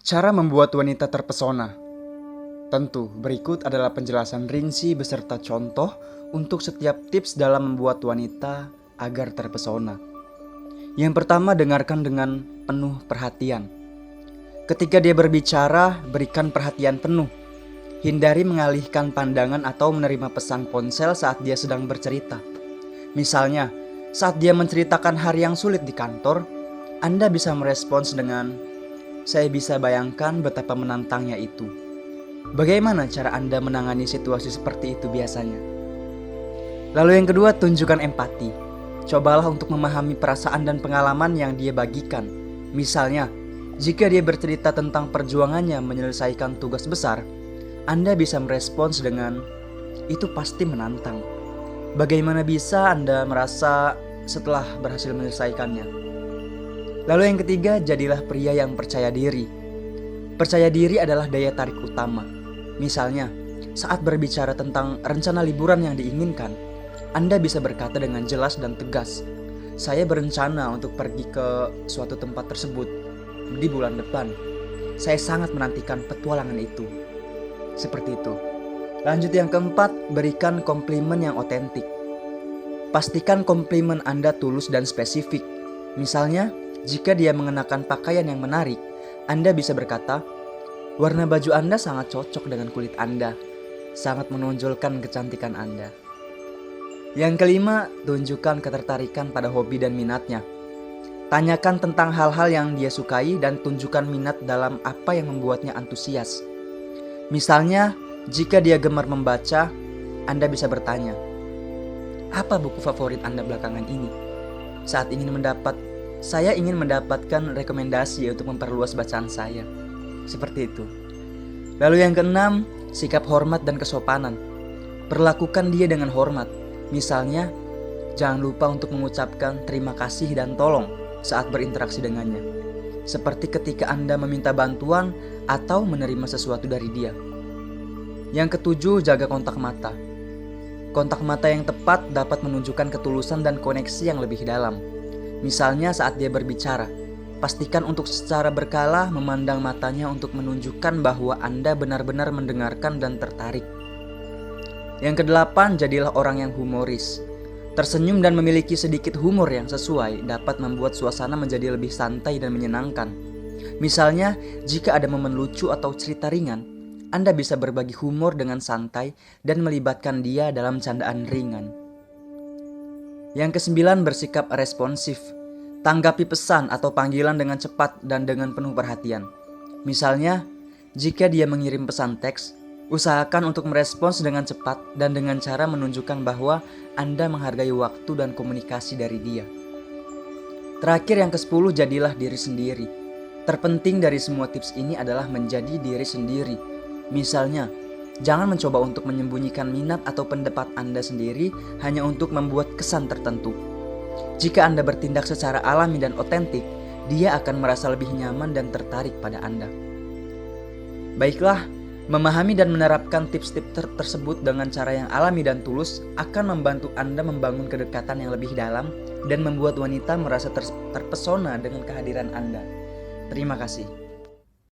Cara membuat wanita terpesona. Tentu, berikut adalah penjelasan rinci beserta contoh untuk setiap tips dalam membuat wanita agar terpesona. Yang pertama, dengarkan dengan penuh perhatian. Ketika dia berbicara, berikan perhatian penuh. Hindari mengalihkan pandangan atau menerima pesan ponsel saat dia sedang bercerita. Misalnya, saat dia menceritakan hari yang sulit di kantor, Anda bisa merespons dengan, "Saya bisa bayangkan betapa menantangnya itu." Bagaimana cara Anda menangani situasi seperti itu biasanya? Lalu yang kedua, tunjukkan empati. Cobalah untuk memahami perasaan dan pengalaman yang dia bagikan. Misalnya, jika dia bercerita tentang perjuangannya menyelesaikan tugas besar, Anda bisa merespons dengan, "Itu pasti menantang. Bagaimana bisa Anda merasa setelah berhasil menyelesaikannya?" Lalu yang ketiga, jadilah pria yang percaya diri. Percaya diri adalah daya tarik utama. Misalnya, saat berbicara tentang rencana liburan yang diinginkan, Anda bisa berkata dengan jelas dan tegas, "Saya berencana untuk pergi ke suatu tempat tersebut di bulan depan. Saya sangat menantikan petualangan itu." Seperti itu. Lanjut yang keempat, berikan komplimen yang otentik. Pastikan komplimen Anda tulus dan spesifik. Misalnya, jika dia mengenakan pakaian yang menarik, Anda bisa berkata, "Warna baju Anda sangat cocok dengan kulit Anda. Sangat menonjolkan kecantikan Anda." Yang kelima, tunjukkan ketertarikan pada hobi dan minatnya. Tanyakan tentang hal-hal yang dia sukai dan tunjukkan minat dalam apa yang membuatnya antusias. Misalnya, jika dia gemar membaca, Anda bisa bertanya, "Apa buku favorit Anda belakangan ini? Saya ingin mendapatkan rekomendasi untuk memperluas bacaan saya." Seperti itu. Lalu yang keenam, sikap hormat dan kesopanan. Perlakukan dia dengan hormat. Misalnya, jangan lupa untuk mengucapkan terima kasih dan tolong saat berinteraksi dengannya. Seperti ketika Anda meminta bantuan atau menerima sesuatu dari dia. Yang ketujuh, jaga kontak mata. Kontak mata yang tepat dapat menunjukkan ketulusan dan koneksi yang lebih dalam. Misalnya saat dia berbicara, pastikan untuk secara berkala memandang matanya untuk menunjukkan bahwa Anda benar-benar mendengarkan dan tertarik. Yang kedelapan, jadilah orang yang humoris. Tersenyum dan memiliki sedikit humor yang sesuai dapat membuat suasana menjadi lebih santai dan menyenangkan. Misalnya, jika ada momen lucu atau cerita ringan, Anda bisa berbagi humor dengan santai dan melibatkan dia dalam candaan ringan. Yang kesembilan, bersikap responsif. Tanggapi pesan atau panggilan dengan cepat dan dengan penuh perhatian. Misalnya, jika dia mengirim pesan teks, usahakan untuk merespons dengan cepat dan dengan cara menunjukkan bahwa Anda menghargai waktu dan komunikasi dari dia. Terakhir yang ke-10, jadilah diri sendiri. Terpenting dari semua tips ini adalah menjadi diri sendiri. Misalnya, jangan mencoba untuk menyembunyikan minat atau pendapat Anda sendiri hanya untuk membuat kesan tertentu. Jika Anda bertindak secara alami dan otentik, dia akan merasa lebih nyaman dan tertarik pada Anda. Baiklah, memahami dan menerapkan tips-tips tersebut dengan cara yang alami dan tulus akan membantu Anda membangun kedekatan yang lebih dalam dan membuat wanita merasa terpesona dengan kehadiran Anda. Terima kasih.